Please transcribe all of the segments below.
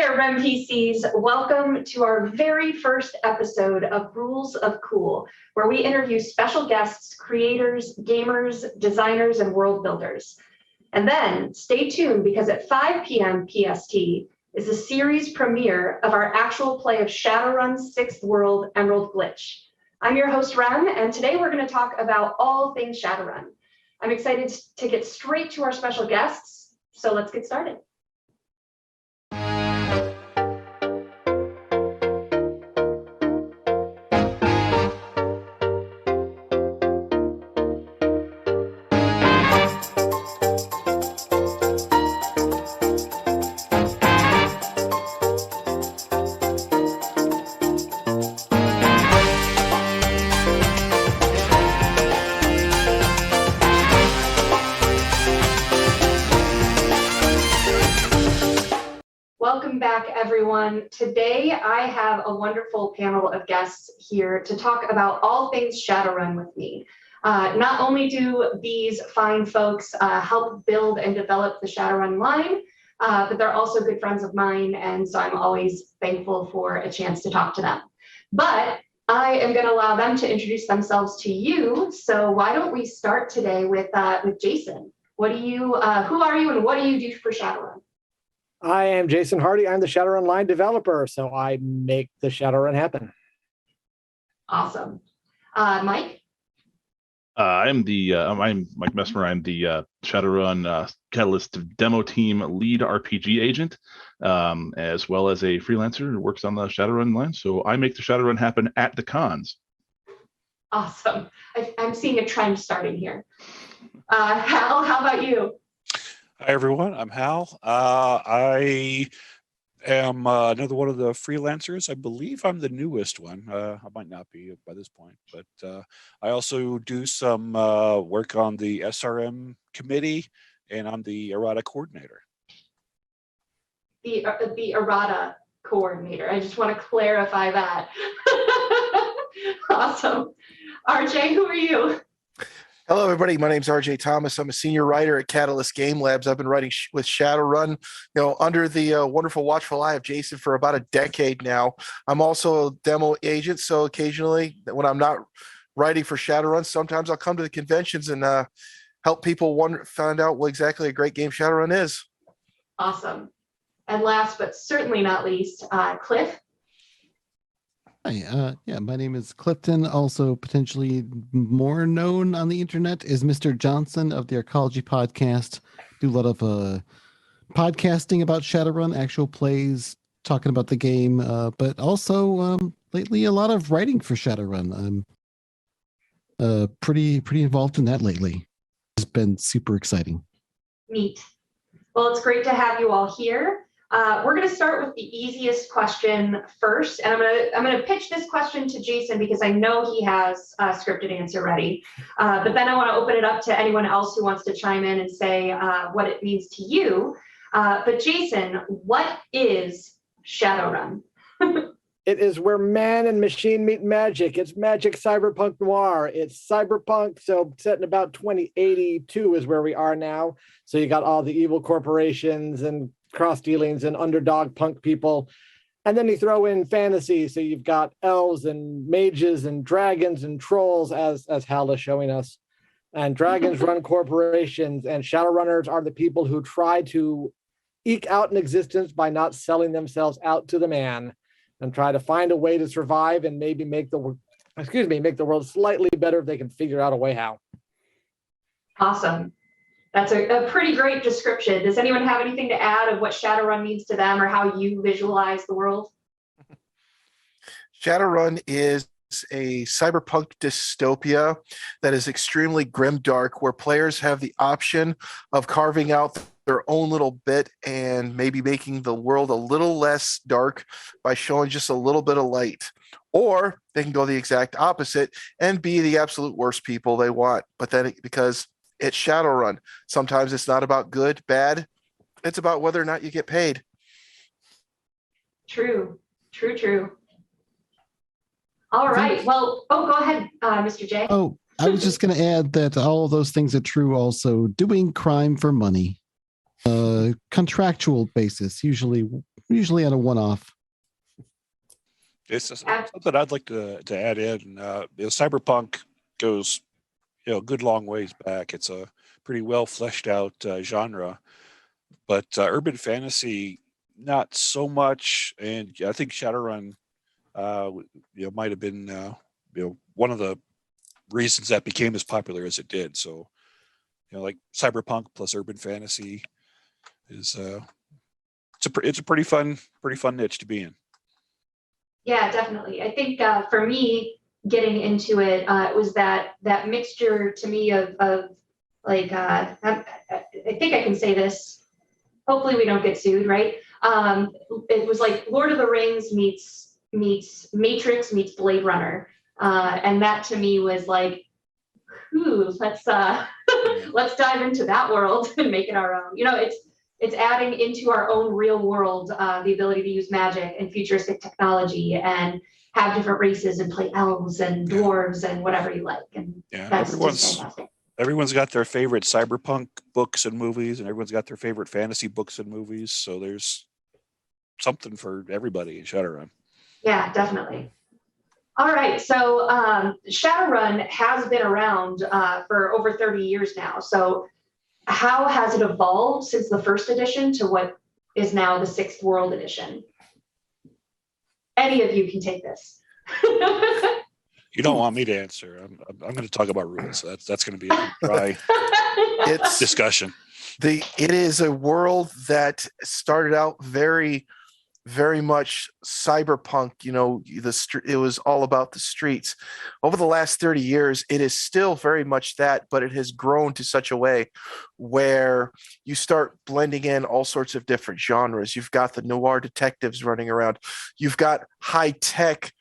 there, REM-PCs. Welcome to our very first episode of Rules of Cool, where we interview special guests, creators, gamers, designers, and world builders. And then stay tuned because at 5 p.m. PST is the series premiere of our actual play of Shadowrun's 6th World, Emerald Glitch. I'm your host, Rem, and today we're going to talk about all things Shadowrun. I'm excited to get straight to our special guests, so let's get started. Welcome back, everyone. Today, I have a wonderful panel of guests here to talk about all things Shadowrun with me. Not only do these fine folks help build and develop the Shadowrun line, but they're also good friends of mine, and so I'm always thankful for a chance to talk to them. But I am going to allow them to introduce themselves to you. So why don't we start today with Jason? Who are you, and what do you do for Shadowrun? I am Jason Hardy. I'm the Shadowrun line developer, so I make the Shadowrun happen. Awesome. Mike? I'm Mike Messmer. I'm the Shadowrun Catalyst demo team lead RPG agent, as well as a freelancer who works on the Shadowrun line. So I make the Shadowrun happen at the cons. Awesome. I'm seeing a trend starting here. Hal, how about you? Hi, everyone. I'm Hal. I am another one of the freelancers. I believe I'm the newest one. I might not be by this point, but I also do some work on the SRM committee, and I'm the errata coordinator. The errata coordinator. I just want to clarify that. Awesome. RJ, who are you? Hello, everybody. My name is RJ Thomas. I'm a senior writer at Catalyst Game Labs. I've been writing with Shadowrun, under the wonderful watchful eye of Jason for about a decade now. I'm also a demo agent, so occasionally when I'm not writing for Shadowrun, sometimes I'll come to the conventions and help people find out what exactly a great game Shadowrun is. Awesome. And last but certainly not least, Cliff. Hi, my name is Clifton, also potentially more known on the internet as Mr. Johnson of the Arcology podcast. Do a lot of podcasting about Shadowrun, actual plays, talking about the game, but also lately a lot of writing for Shadowrun. I'm pretty involved in that lately. It's been super exciting. Neat. Well, it's great to have you all here. We're going to start with the easiest question first, and I'm going to pitch this question to Jason because I know he has a scripted answer ready. But then I want to open it up to anyone else who wants to chime in and say what it means to you. But Jason, what is Shadowrun? It is where man and machine meet magic. It's magic cyberpunk noir. It's cyberpunk, so set in about 2082 is where we are now. So you got all the evil corporations and cross dealings and underdog punk people, and then you throw in fantasy, so you've got elves and mages and dragons and trolls, as Hal is showing us, and dragons run corporations, and Shadowrunners are the people who try to eke out an existence by not selling themselves out to the man and try to find a way to survive and maybe make the world slightly better if they can figure out a way how. Awesome. That's a pretty great description. Does anyone have anything to add of what Shadowrun means to them or how you visualize the world? Shadowrun is a cyberpunk dystopia that is extremely grimdark, where players have the option of carving out their own little bit and maybe making the world a little less dark by showing just a little bit of light. Or they can go the exact opposite and be the absolute worst people they want. But then because it's Shadowrun, sometimes it's not about good, bad. It's about whether or not you get paid. True. All right. Well, go ahead, Mr. J. I was just going to add that all of those things are true also. Doing crime for money. contractual basis, usually on a one-off. It's just something I'd like to add in. Cyberpunk goes, a good long ways back. It's a pretty well fleshed out genre, but urban fantasy, not so much. And I think Shadowrun, might have been, one of the reasons that became as popular as it did. So, like cyberpunk plus urban fantasy is it's a pretty fun niche to be in. Yeah, definitely. I think for me, getting into it, it was that mixture to me of like I think I can say this. Hopefully, we don't get sued, right? It was like Lord of the Rings meets Matrix meets Blade Runner, and that to me was like, ooh, let's dive into that world and make it our own. It's adding into our own real world the ability to use magic and futuristic technology and have different races and play elves and dwarves and whatever you like. And that's just fantastic. Everyone's got their favorite cyberpunk books and movies, and everyone's got their favorite fantasy books and movies. So there's something for everybody in Shadowrun. Yeah, definitely. All right, so Shadowrun has been around for over 30 years now. So how has it evolved since the first edition to what is now the Sixth World Edition? Any of you can take this. You don't want me to answer. I'm going to talk about rules. So that's going to be a dry discussion. It is a world that started out very, very much cyberpunk. It was all about the streets. Over the last 30 years, it is still very much that, but it has grown to such a way where you start blending in all sorts of different genres. You've got the noir detectives running around. You've got high-tech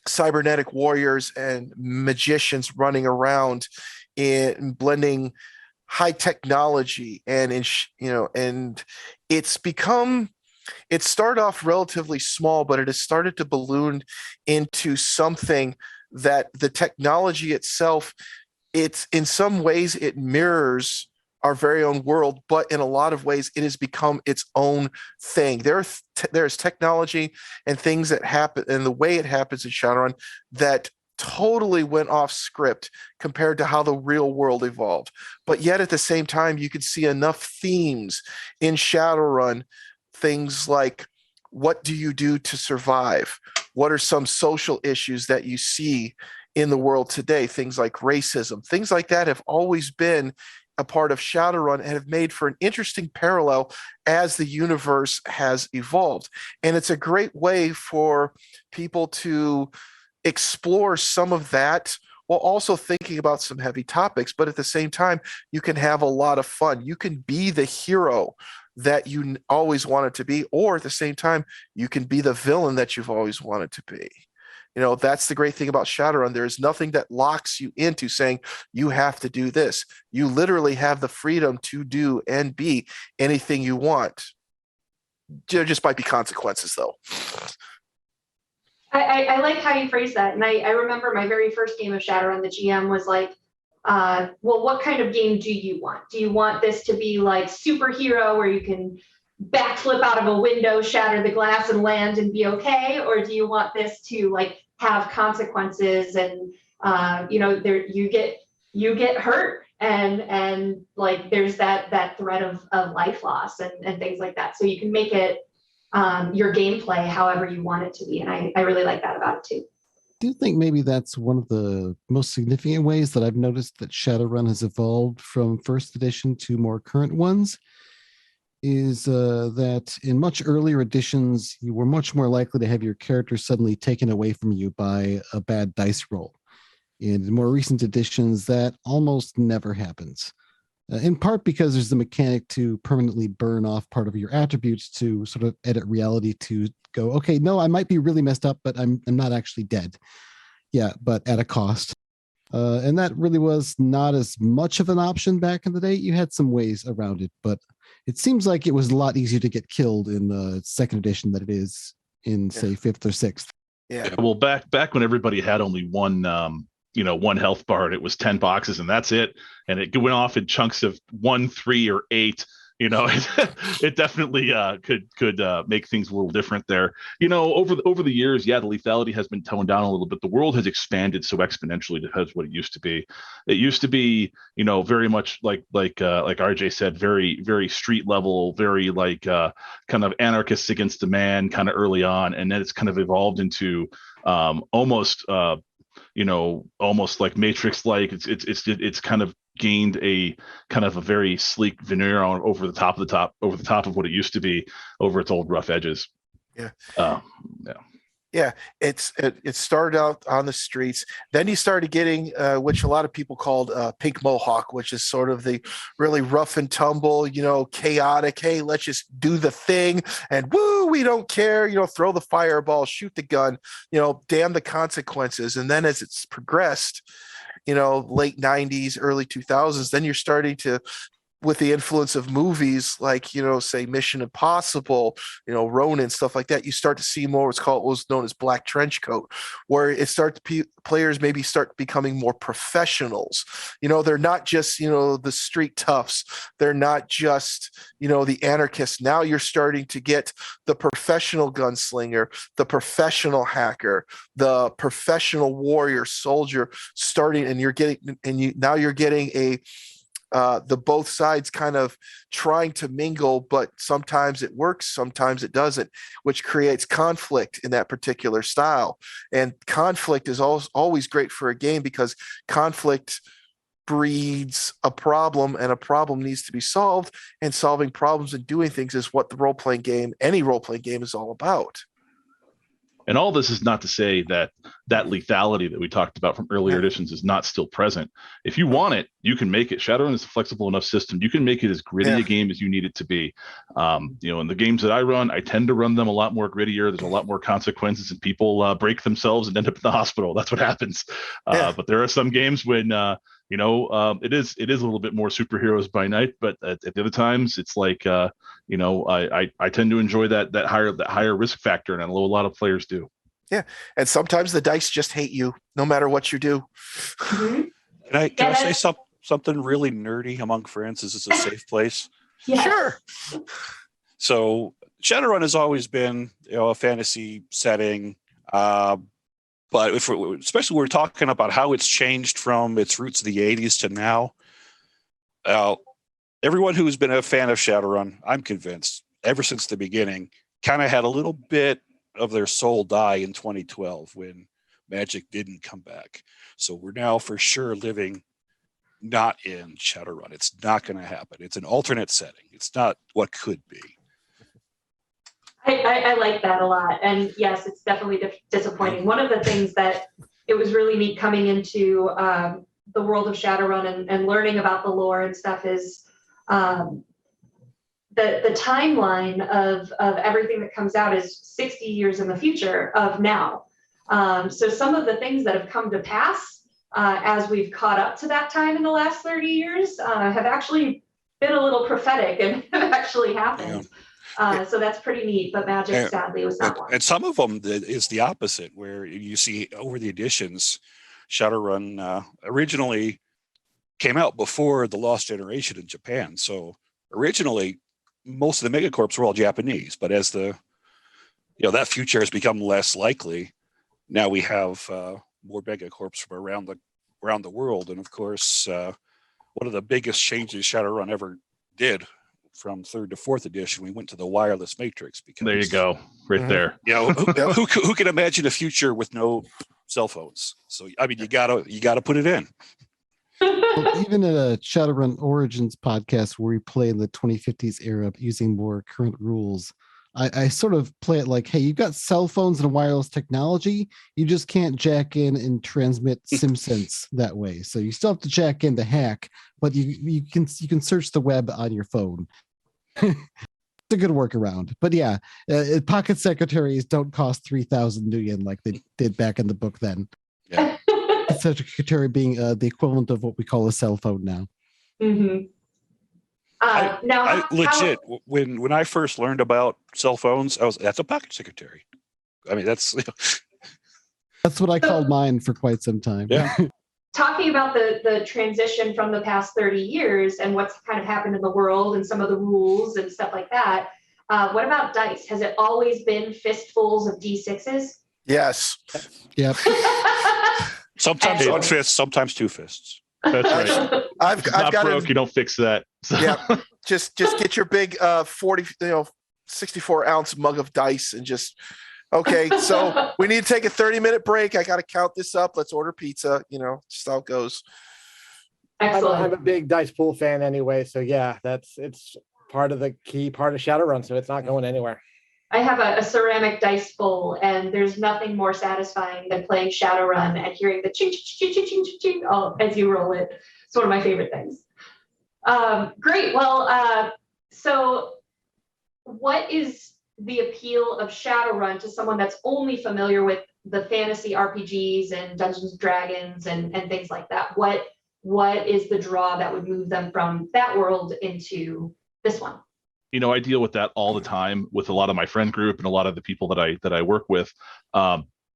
cybernetic warriors and magicians running around in blending high technology and it started off relatively small, but it has started to balloon into something that the technology itself, it's in some ways it mirrors our very own world, but in a lot of ways it has become its own thing. There's technology and things that happen and the way it happens in Shadowrun that totally went off script compared to how the real world evolved. But yet at the same time, you can see enough themes in Shadowrun. Things like, what do you do to survive? What are some social issues that you see in the world today? Things like racism, things like that have always been a part of Shadowrun and have made for an interesting parallel as the universe has evolved. And it's a great way for people to explore some of that while also thinking about some heavy topics. But at the same time, you can have a lot of fun. You can be the hero that you always wanted to be, or at the same time, you can be the villain that you've always wanted to be. That's the great thing about Shadowrun. There is nothing that locks you into saying you have to do this. You literally have the freedom to do and be anything you want. There just might be consequences, though. I like how you phrase that. And I remember my very first game of Shadowrun, the GM was like, well, what kind of game do you want? Do you want this to be like superhero where you can backflip out of a window, shatter the glass and land and be okay? Or do you want this to like have consequences and, you get hurt and like there's that threat of life loss and things like that. So you can make it your gameplay however you want it to be. And I really like that about it too. Do you think maybe that's one of the most significant ways that I've noticed that Shadowrun has evolved from first edition to more current ones? Is that in much earlier editions, you were much more likely to have your character suddenly taken away from you by a bad dice roll. In more recent editions, that almost never happens. In part because there's the mechanic to permanently burn off part of your attributes to sort of edit reality to go, okay, no, I might be really messed up, but I'm not actually dead. Yeah, but at a cost. And that really was not as much of an option back in the day. You had some ways around it, but it seems like it was a lot easier to get killed in the second edition than it is in, say, fifth or sixth. Yeah. Well, back when everybody had only one one health bar and it was 10 boxes and that's it. And it went off in chunks of 1, 3, or 8. it definitely could make things a little different there. Over the years, yeah, the lethality has been toned down a little bit. The world has expanded so exponentially to what it used to be. It used to be, very much like RJ said, very very street level, very kind of anarchists against the man kind of early on, and then it's kind of evolved into almost almost like Matrix like. It's kind of gained a kind of a very sleek veneer on over the top of what it used to be over its old rough edges. Yeah. Yeah. Yeah, it started out on the streets. Then you started getting, which a lot of people called Pink Mohawk, which is sort of the really rough and tumble, chaotic. Hey, let's just do the thing, and woo, we don't care. Throw the fireball, shoot the gun. Damn the consequences. And then as it's progressed, late 90s, early 2000s, then you're starting to, with the influence of movies like, say Mission Impossible, Ronin, stuff like that, you start to see more what's known as black trench coat, where it starts players maybe start becoming more professionals. They're not just, the street toughs. They're not just, the anarchists. Now you're starting to get the professional gunslinger, the professional hacker, the professional warrior soldier starting, and you're getting the both sides kind of trying to mingle, but sometimes it works, sometimes it doesn't, which creates conflict in that particular style. And conflict is always great for a game, because conflict breeds a problem, and a problem needs to be solved, and solving problems and doing things is what any role-playing game is all about. And all this is not to say that lethality that we talked about from earlier editions is not still present. If you want it, you can make it. Shadowrun is a flexible enough system. You can make it as gritty a game as you need it to be. In the games that I run, I tend to run them a lot more grittier. There's a lot more consequences, and people break themselves and end up in the hospital. That's what happens. But there are some games when it is a little bit more superheroes by night, but at the other times it's like I tend to enjoy that higher risk factor, and I know a lot of players do. Yeah, and sometimes the dice just hate you, no matter what you do. Mm-hmm. Can I say something really nerdy among friends? Is this a safe place? Yes. Sure. So Shadowrun has always been, a fantasy setting, but especially we're talking about how it's changed from its roots of the '80s to now. Everyone who's been a fan of Shadowrun, I'm convinced, ever since the beginning, kind of had a little bit of their soul die in 2012 when Magic didn't come back. So we're now for sure living not in Shadowrun. It's not going to happen. It's an alternate setting. It's not what could be. I like that a lot. And yes, it's definitely disappointing. One of the things that it was really neat coming into the world of Shadowrun and learning about the lore and stuff is the timeline of everything that comes out is 60 years in the future of now. So some of the things that have come to pass as we've caught up to that time in the last 30 years have actually been a little prophetic and have actually happened. So that's pretty neat, but Magic sadly was not one. And some of them is the opposite, where you see over the editions, Shadowrun originally came out before the Lost Generation in Japan. So originally, most of the megacorps were all Japanese, but as that future has become less likely, now we have more megacorps from around the world. And of course, one of the biggest changes Shadowrun ever did from 3rd to 4th edition, we went to the wireless matrix. Because there you go, right there. Who can imagine a future with no cell phones? So I mean, you gotta put it in. Well, even at a Shadowrun Origins podcast where we play in the 2050s era using more current rules, I sort of play it like, hey, you've got cell phones and wireless technology. You just can't jack in and transmit SimSense that way. So you still have to jack in the hack, but you can search the web on your phone. It's a good workaround. But yeah, pocket secretaries don't cost 3,000 yen like they did back in the book then. Yeah. Secretary being the equivalent of what we call a cell phone now. Mm-hmm. When I first learned about cell phones, that's a pocket secretary. I mean, that's what I called mine for quite some time. Yeah. talking about the transition from the past 30 years and what's kind of happened in the world and some of the rules and stuff like that, what about dice? Has it always been fistfuls of D6s? Yes. Yep. Sometimes one fist, sometimes two fists. That's right. I've If it's not got broke, you don't fix that. So- Yeah. Just get your big 64 ounce mug of dice and just okay. So we need to take a 30-minute break. I got to count this up. Let's order pizza. Just how it goes. I'm a Excellent. big dice pool fan anyway, so yeah, it's part of the key part of Shadowrun, so it's not going anywhere. I have a ceramic dice bowl, and there's nothing more satisfying than playing Shadowrun and hearing the ching, ching, ching, ching, ching, ching, as you roll it. It's one of my favorite things. Great. Well, so what is the appeal of Shadowrun to someone that's only familiar with the fantasy RPGs and Dungeons and Dragons and things like that? What is the draw that would move them from that world into this one? I deal with that all the time with a lot of my friend group and a lot of the people that I work with.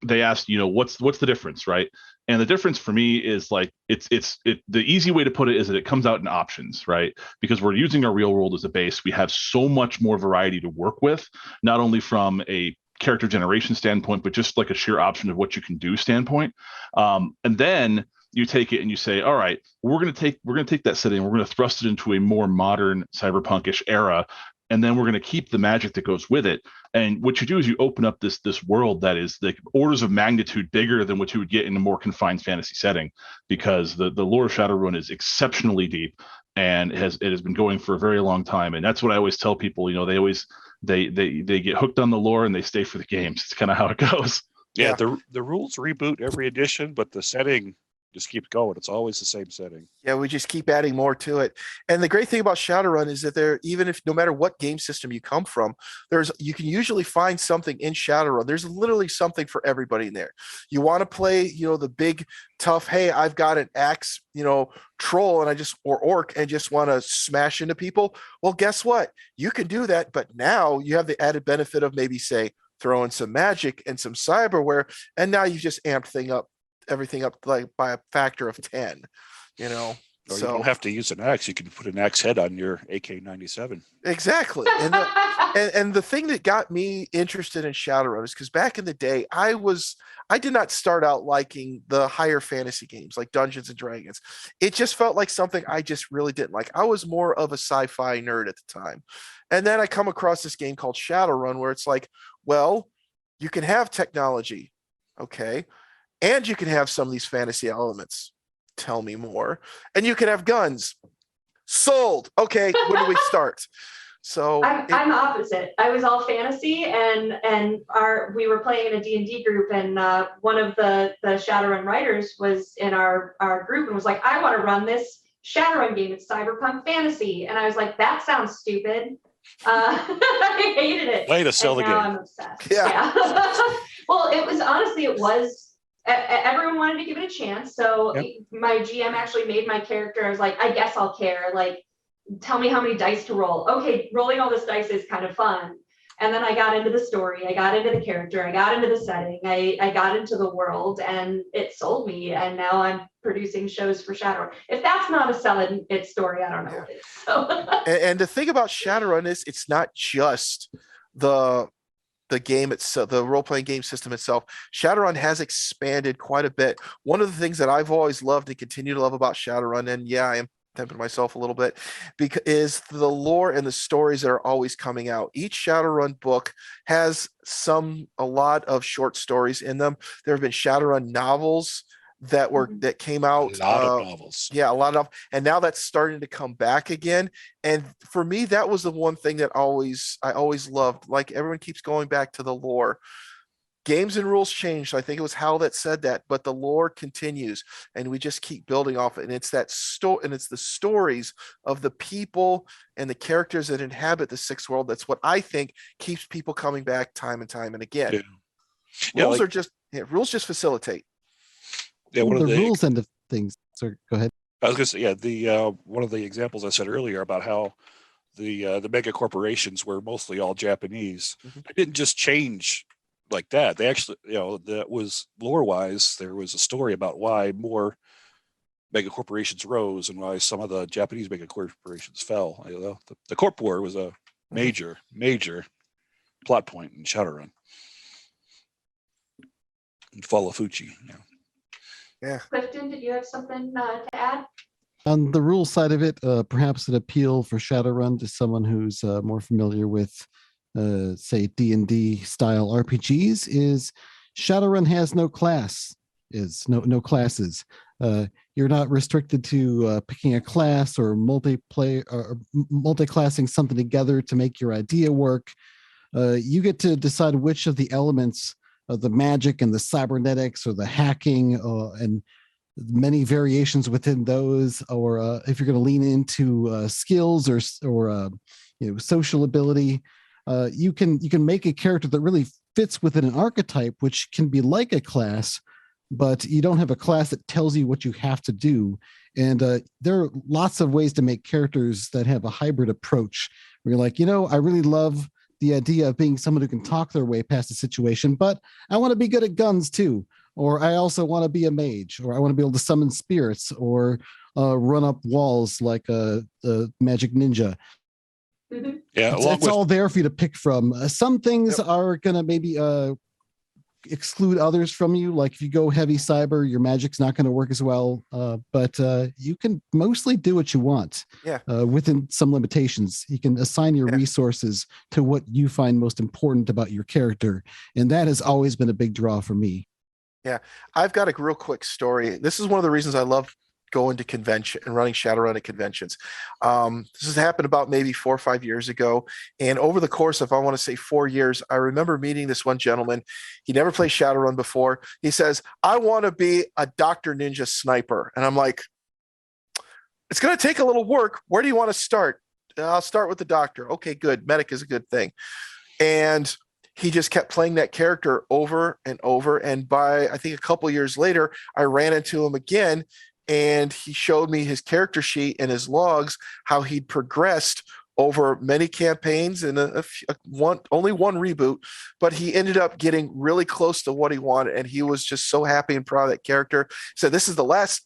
They asked, what's the difference, right? And the difference for me is like the easy way to put it is that it comes out in options, right? Because we're using our real world as a base. We have so much more variety to work with, not only from a character generation standpoint, but just like a sheer option of what you can do standpoint. And then you take it and you say, all right, we're going to take that setting, we're going to thrust it into a more modern cyberpunkish era, and then we're going to keep the magic that goes with it. And what you do is you open up this world that is like orders of magnitude bigger than what you would get in a more confined fantasy setting, because the lore of Shadowrun is exceptionally deep and it has been going for a very long time. And that's what I always tell people. They get hooked on the lore and they stay for the games. It's kind of how it goes. Yeah, the rules reboot every edition, but the setting just keeps going. It's always the same setting. Yeah, we just keep adding more to it. And the great thing about Shadowrun is that no matter what game system you come from, you can usually find something in Shadowrun. There's literally something for everybody in there. You want to play, the big tough, hey, I've got an axe, troll or orc and just want to smash into people. Well, guess what? You can do that, but now you have the added benefit of maybe say throw in some magic and some cyberware, and now you've just amped everything up like by a factor of 10, Or so you don't have to use an axe. You can put an axe head on your AK-97. exactly. And the thing that got me interested in Shadowrun is because back in the day, I did not start out liking the higher fantasy games like Dungeons and Dragons. It just felt like something I just really didn't like. I was more of a sci-fi nerd at the time. And then I come across this game called Shadowrun where it's like, well, you can have technology, okay, and you can have some of these fantasy elements. Tell me more. And you can have guns. Sold. Okay, when do we start? So I'm opposite. I was all fantasy, and we were playing in a D&D group, and one of the Shadowrun writers was in our group and was like, I want to run this Shadowrun game. It's cyberpunk fantasy. And I was like, that sounds stupid. I hated it. Way to sell and the now game. I'm obsessed. Yeah. Well, it was everyone wanted to give it a chance. So my GM actually made my character. I was like, I guess I'll care. Like, tell me how many dice to roll. Okay, rolling all this dice is kind of fun. And then I got into the story, I got into the character, I got into the setting, I got into the world, and it sold me. And now I'm producing shows for Shadowrun. If that's not a selling it story, I don't know what is. So. and the thing about Shadowrun is it's not just the game itself, the role-playing game system itself. Shadowrun has expanded quite a bit. One of the things that I've always loved and continue to love about Shadowrun, and yeah, I am tempting myself a little bit, because is the lore and the stories that are always coming out. Each Shadowrun book has a lot of short stories in them. There have been Shadowrun novels that came out. A lot of novels. Yeah, a lot of, and now that's starting to come back again. And for me, that was the one thing that I always loved. Like everyone keeps going back to the lore. Games and rules changed. I think it was Hal that said that, but the lore continues, and we just keep building off it. And it's it's the stories of the people and the characters that inhabit the Sixth World. That's what I think keeps people coming back time and time and again. Yeah. Rules just facilitate. Yeah, one of the rules end of things. So go ahead. I was going to say, the one of the examples I said earlier about how the mega corporations were mostly all Japanese. Mhm. They didn't just change like that. They actually, that was lore wise. There was a story about why more mega corporations rose and why some of the Japanese mega corporations fell. The Corp War was a major plot point in Shadowrun. And Fall of Fuji. Clifton, did you have something to add? On the rule side of it, perhaps an appeal for Shadowrun to someone who's more familiar with, say, D&D style RPGs is Shadowrun has no class, is no classes. You're not restricted to picking a class or multi-classing something together to make your idea work. You get to decide which of the elements of the magic and the cybernetics or the hacking and many variations within those, or if you're going to lean into skills or social ability, you can make a character that really fits within an archetype, which can be like a class, but you don't have a class that tells you what you have to do. And there are lots of ways to make characters that have a hybrid approach where you're like, I really love the idea of being someone who can talk their way past a situation, but I want to be good at guns too. Or I also want to be a mage, or I want to be able to summon spirits or run up walls like a magic ninja. Mm-hmm. Yeah, it's all there for you to pick from. Some things are going to maybe exclude others from you. Like if you go heavy cyber, your magic's not going to work as well. But you can mostly do what you want. Within some limitations. You can assign your resources to what you find most important about your character. And that has always been a big draw for me. Yeah, I've got a real quick story. This is one of the reasons I love going to convention and running Shadowrun at conventions. This has happened about maybe 4 or 5 years ago. And over the course of, I want to say 4 years, I remember meeting this one gentleman. He never played Shadowrun before. He says, I want to be a Dr. Ninja sniper. And I'm like, it's going to take a little work. Where do you want to start? I'll start with the doctor. Okay, good. Medic is a good thing. And he just kept playing that character over and over. And by, I think, a couple of years later, I ran into him again, and he showed me his character sheet and his logs, how he'd progressed over many campaigns and only one reboot, but he ended up getting really close to what he wanted. And he was just so happy and proud of that character. He said, this is the last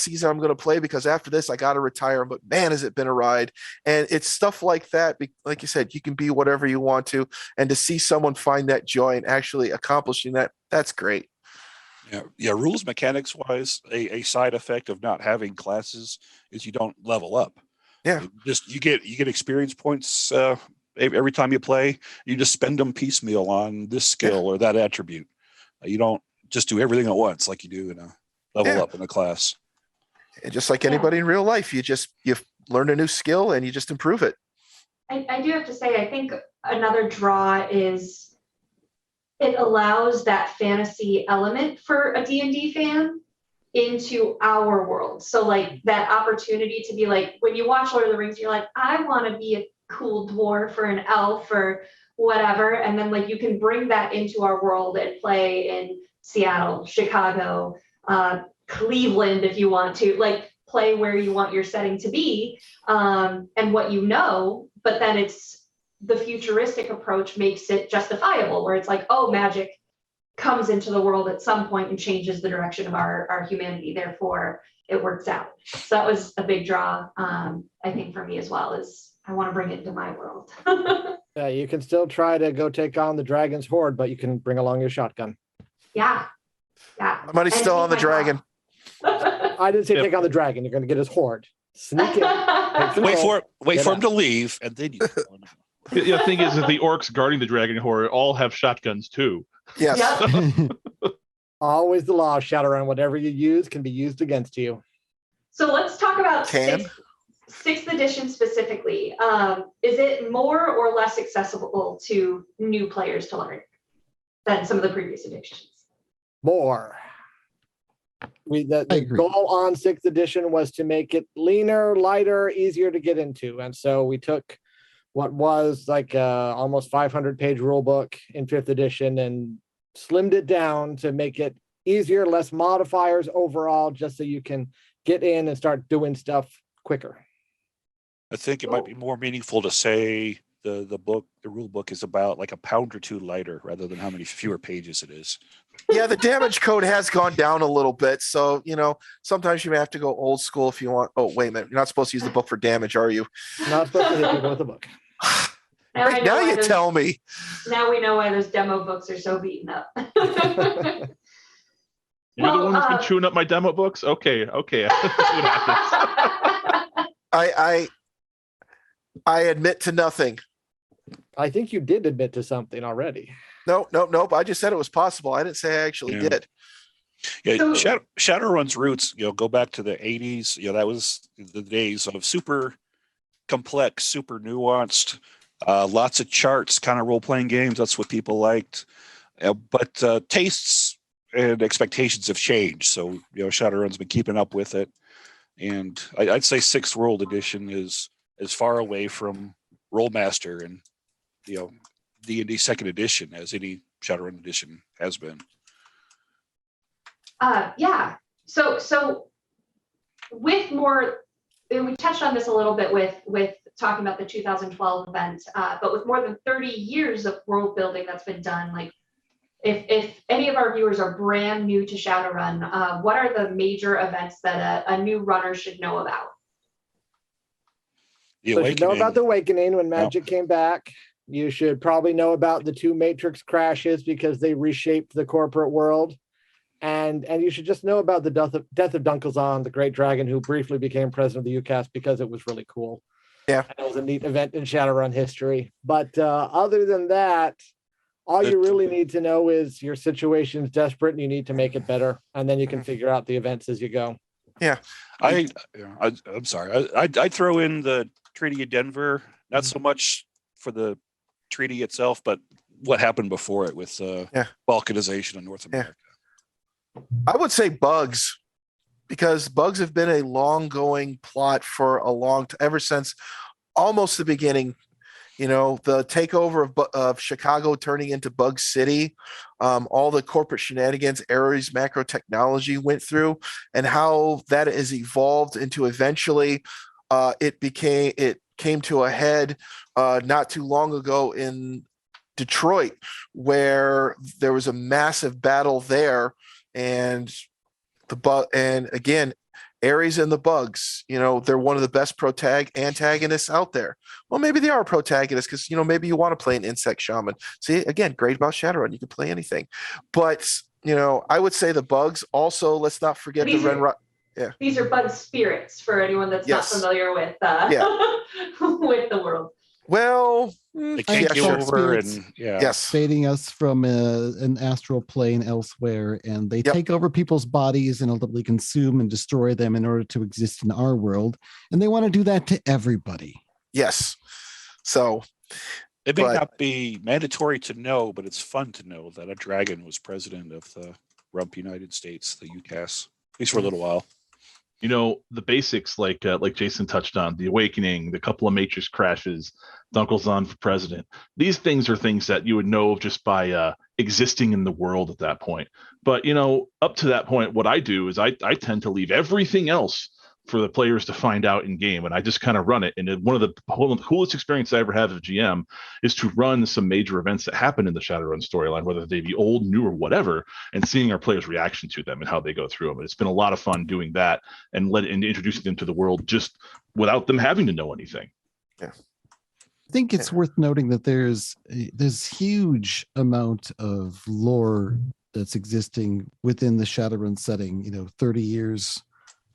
season I'm going to play, because after this, I got to retire. But man, has it been a ride. And it's stuff like that. Like you said, you can be whatever you want to, and to see someone find that joy and actually accomplishing that, that's great. Yeah. Rules mechanics wise, a side effect of not having classes is you don't level up. Yeah. You get experience points every time you play. You just spend them piecemeal on this skill or that attribute. You don't just do everything at once like you do in a level up in a class. And just like anybody in real life, you learn a new skill and you just improve it. I do have to say, I think another draw is it allows that fantasy element for a D&D fan into our world. So like that opportunity to be like, when you watch Lord of the Rings, you're like, I want to be a cool dwarf or an elf or whatever. And then like you can bring that into our world and play in Seattle, Chicago, Cleveland, if you want to, like play where you want your setting to be, and what you know, but then it's the futuristic approach makes it justifiable, where it's like, oh, magic comes into the world at some point and changes the direction of our humanity, therefore it works out. So that was a big draw, I think, for me as well, is I want to bring it into my world. Yeah, you can still try to go take on the dragon's horde, but you can bring along your shotgun. Yeah. My money's still on the dragon. I didn't say take on the dragon. You're going to get his horde. Sneak in. Wait for him to leave, and then you. The thing is that the orcs guarding the dragon horde all have shotguns too. Yes. Yep. Always the law of Shadowrun. Whatever you use can be used against you. So let's talk about sixth edition specifically. Is it more or less accessible to new players to learn than some of the previous editions? More. The goal on 6th edition was to make it leaner, lighter, easier to get into. And so we took what was like almost 500-page rule book in 5th edition and slimmed it down to make it easier, less modifiers overall, just so you can get in and start doing stuff quicker. I think it might be more meaningful to say the rule book is about like a pound or two lighter rather than how many fewer pages it is. Yeah, the damage code has gone down a little bit. So, sometimes you may have to go old school if you want. Oh, wait a minute. You're not supposed to use the book for damage, are you? Not supposed to hit people with a book. Now I Right know now why you tell me. Now we know why those demo books are so beaten up. You're the one who's been Well, chewing up my demo books? Okay. Let's see what happens. I admit to nothing. I think you did admit to something already. Nope. I just said it was possible. I didn't say I actually did. Yeah, So- Shadowrun's roots, go back to the 80s. That was the days of super complex, super nuanced, lots of charts, kind of role-playing games. That's what people liked. But tastes and expectations have changed. So, Shadowrun's been keeping up with it. And I'd say Sixth World Edition is as far away from Rollmaster and, D&D Second Edition as any Shadowrun edition has been. Yeah. So with more, and we touched on this a little bit with talking about the 2012 event, but with more than 30 years of world building that's been done, like if any of our viewers are brand new to Shadowrun, what are the major events that a new runner should know about? The So you should know about the Awakening when Magic came back. You should probably know about the 2 Matrix crashes because they reshaped the corporate world. And you should just know about the death of Dunkelzahn, the great dragon who briefly became president of the UCAS because it was really cool. Yeah. And it was a neat event in Shadowrun history. But other than that, all you really need to know is your situation is desperate and you need to make it better. And then you can figure out the events as you go. Yeah. I'm sorry. I'd throw in the Treaty of Denver, not so much for the treaty itself, but what happened before it with balkanization in North America. I would say bugs, because bugs have been a long going plot for a long time, ever since almost the beginning. The takeover of Chicago turning into Bug City, all the corporate shenanigans Ares Macro Technology went through, and how that has evolved into eventually it came to a head not too long ago in Detroit, where there was a massive battle there, and again, Ares and the bugs, they're one of the best antagonists out there. Well, maybe they are protagonists because, maybe you want to play an insect shaman. See, again, great about Shadowrun. You can play anything. But, I would say the bugs. Also, let's not forget These the are- Ren. Yeah. These are bug spirits for anyone that's Yes. not familiar with with the world. Well, They I take you have over spirits. and yes. Invading us from an astral plane elsewhere, and they Yep. take over people's bodies and ultimately consume and destroy them in order to exist in our world. And they want to do that to everybody. Yes. So it may But- not be mandatory to know, but it's fun to know that a dragon was president of the Rump United States, the UCAS, at least for a little while. The basics like Jason touched on, the Awakening, the couple of Matrix crashes, Dunkelzahn for president. These things are things that you would know just by existing in the world at that point. But up to that point, what I do is I tend to leave everything else for the players to find out in game, and I just kind of run it. And one of the coolest experiences I ever have as GM is to run some major events that happen in the Shadowrun storyline, whether they be old, new, or whatever, and seeing our players' reaction to them and how they go through them. And it's been a lot of fun doing that and introducing them to the world just without them having to know anything. I think it's worth noting that there's huge amount of lore that's existing within the Shadowrun setting. 30 years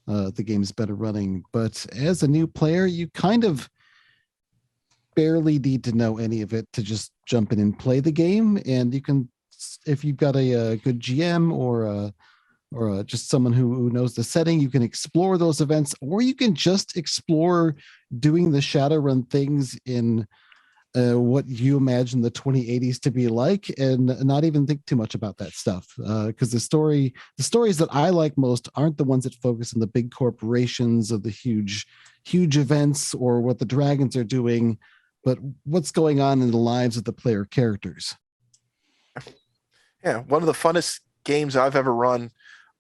the game's been running, but as a new player, you kind of barely need to know any of it to just jump in and play the game. And you can, if you've got a good GM or just someone who knows the setting, you can explore those events, or you can just explore doing the Shadowrun things in what you imagine the 2080s to be like, and not even think too much about that stuff. Because the stories that I like most aren't the ones that focus on the big corporations of the huge events or what the dragons are doing, but what's going on in the lives of the player characters. Yeah, one of the funnest games I've ever run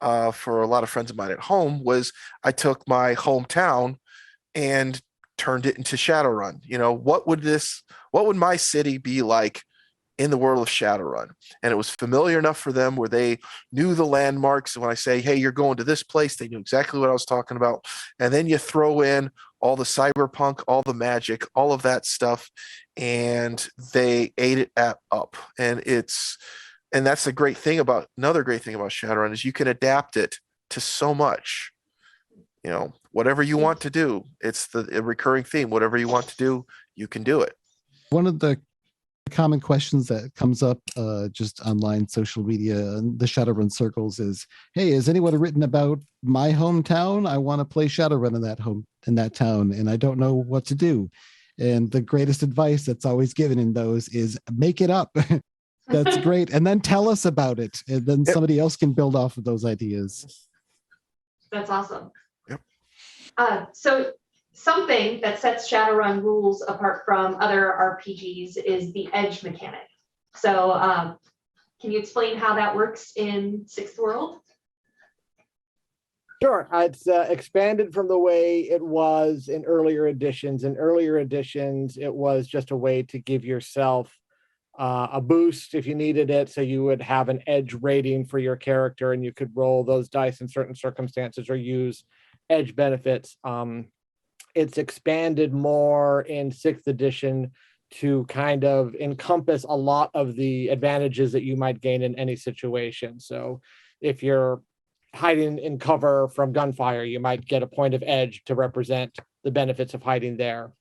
for a lot of friends of mine at home was I took my hometown and turned it into Shadowrun. What would my city be like in the world of Shadowrun. And it was familiar enough for them where they knew the landmarks. And when I say, hey, you're going to this place, they knew exactly what I was talking about. And then you throw in all the cyberpunk, all the magic, all of that stuff, and they ate it up. And that's the great thing about another great thing about Shadowrun is you can adapt it to so much. You know, whatever you want to do, it's a recurring theme. Whatever you want to do, you can do it. One of the common questions that comes up just online social media and the Shadowrun circles is, hey, has anyone written about my hometown? I want to play Shadowrun in that town, and I don't know what to do. And the greatest advice that's always given in those is make it up. That's great. And then tell us about it. And then somebody else can build off of those ideas. That's awesome. Yep. So something that sets Shadowrun rules apart from other RPGs is the edge mechanic. So can you explain how that works in Sixth World? Sure. It's expanded from the way it was in earlier editions. In earlier editions, it was just a way to give yourself a boost if you needed it. So you would have an edge rating for your character, and you could roll those dice in certain circumstances or use edge benefits. It's expanded more in 6th edition to kind of encompass a lot of the advantages that you might gain in any situation. So if you're hiding in cover from gunfire, you might get a point of edge to represent the benefits of hiding there.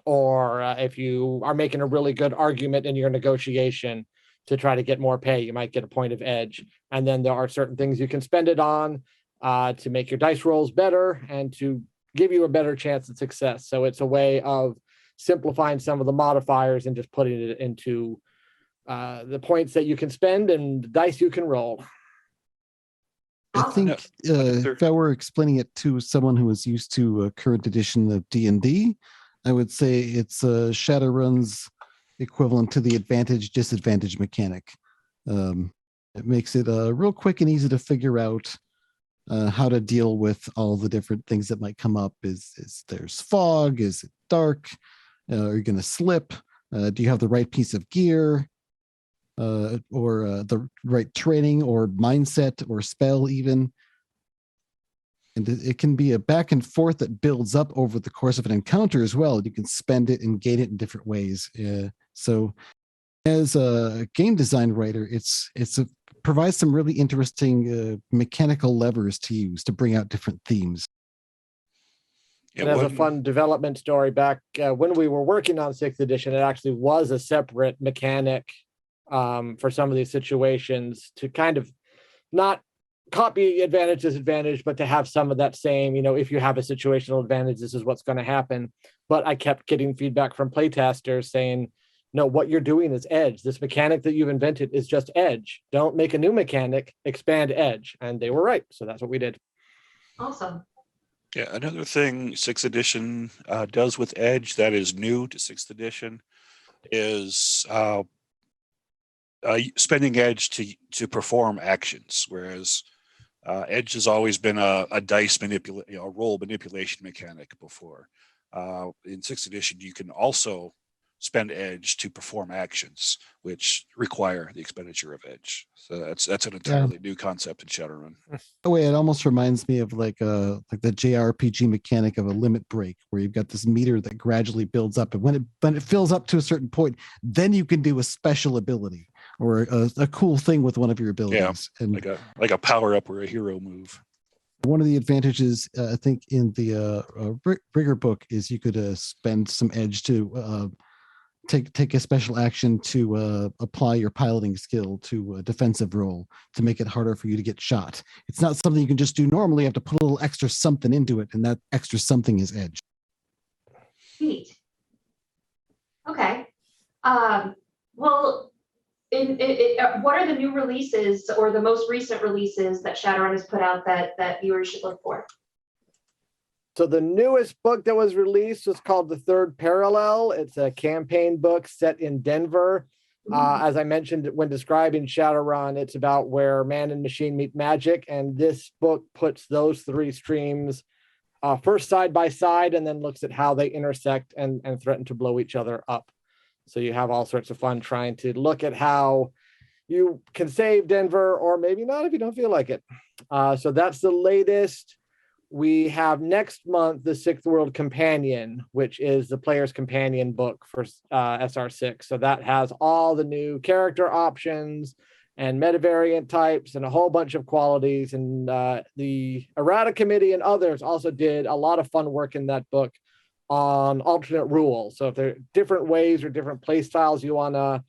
Or if you are making a really good argument in your negotiation to try to get more pay, you might get a point of edge. And then there are certain things you can spend it on to make your dice rolls better and to give you a better chance at success. So it's a way of simplifying some of the modifiers and just putting it into the points that you can spend and the dice you can roll. I think if I were explaining it to someone who is used to a current edition of D&D, I would say it's Shadowrun's equivalent to the advantage-disadvantage mechanic. It makes it real quick and easy to figure out how to deal with all the different things that might come up. Is there's fog? Is it dark? Are you going to slip? Do you have the right piece of gear? Or the right training or mindset or spell even? And it can be a back and forth that builds up over the course of an encounter as well. You can spend it and gain it in different ways. So as a game design writer, it's provides some really interesting mechanical levers to use to bring out different themes. And as a fun development story, back when we were working on 6th edition, it actually was a separate mechanic for some of these situations to kind of not copy advantage, disadvantage, but to have some of that same, if you have a situational advantage, this is what's going to happen. But I kept getting feedback from playtesters saying, no, what you're doing is edge. This mechanic that you've invented is just edge. Don't make a new mechanic, expand edge. And they were right. So that's what we did. Awesome. Yeah, another thing 6th edition does with edge that is new to 6th edition is spending edge to perform actions, whereas edge has always been a dice roll manipulation mechanic before. In 6th edition, you can also spend edge to perform actions, which require the expenditure of edge. So that's an entirely new concept in Shadowrun. Oh, wait, it almost reminds me of like the JRPG mechanic of a limit break, where you've got this meter that gradually builds up, and when it fills up to a certain point, then you can do a special ability or a cool thing with one of your abilities. Yeah, and like a power up or a hero move. One of the advantages, I think, in the Rigger book is you could spend some edge to take a special action to apply your piloting skill to a defensive role to make it harder for you to get shot. It's not something you can just do normally. You have to put a little extra something into it, and that extra something is edge. Neat. Okay. Well, what are the new releases or the most recent releases that Shadowrun has put out that viewers should look for? So the newest book that was released was called The Third Parallel. It's a campaign book set in Denver. As I mentioned when describing Shadowrun, it's about where man and machine meet magic. And this book puts those three streams first side by side and then looks at how they intersect and threaten to blow each other up. So you have all sorts of fun trying to look at how you can save Denver, or maybe not if you don't feel like it. So that's the latest. We have next month the Sixth World Companion, which is the player's companion book for SR6. So that has all the new character options and metavariant types and a whole bunch of qualities. And the errata committee and others also did a lot of fun work in that book on alternate rules. So if there are different ways or different play styles you want to